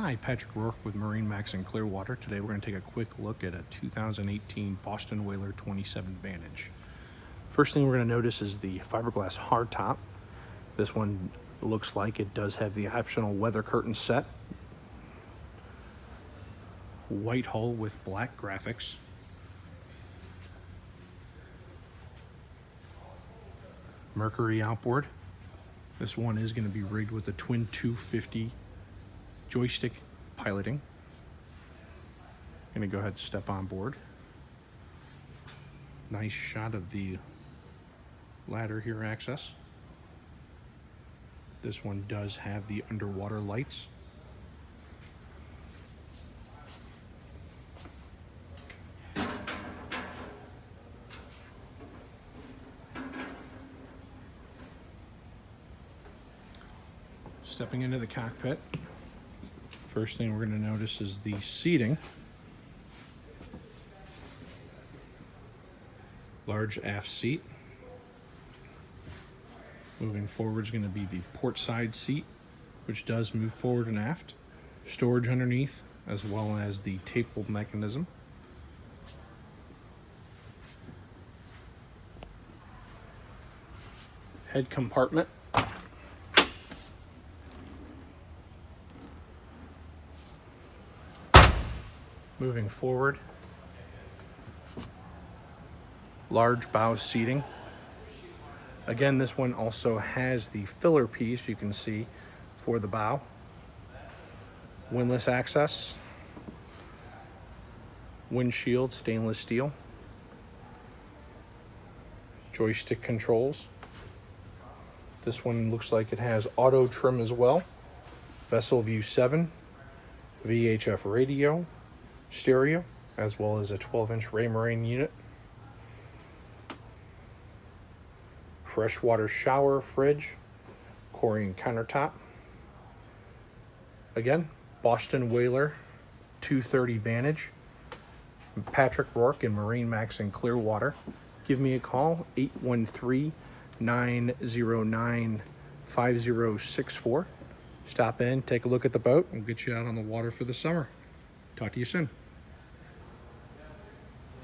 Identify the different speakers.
Speaker 1: Hi, Patrick Rourke with MarineMax in Clearwater. Today we're going to take a quick look at a 2018 Boston Whaler 27 Vantage. First thing we're going to notice is the fiberglass hardtop. This one looks like it does have the optional weather curtain set. White hull with black graphics. Mercury outboard. This one is going to be rigged with a twin 250 joystick piloting. Gonna go ahead and step on board. Nice shot of the ladder here access. This one does have the underwater lights. Stepping into the cockpit. First thing we're going to notice is the seating. Large aft seat. Moving forward is going to be the port side seat, which does move forward and aft. Storage underneath, as well as the tapeable mechanism. Head compartment. Moving forward, large bow seating. Again, this one also has the filler piece you can see for the bow. Windlass access. Windshield, stainless steel. Joystick controls. This one looks like it has auto trim as well. Vessel view 7. VHF radio. Stereo, as well as a 12-inch Raymarine unit. Freshwater shower, fridge, Corian countertop. Again, Boston Whaler 230 Vantage. I'm Patrick Rourke in MarineMax in Clearwater. Give me a call, 813-909-5064. Stop in, take a look at the boat, and get you out on the water for the summer. Talk to you soon.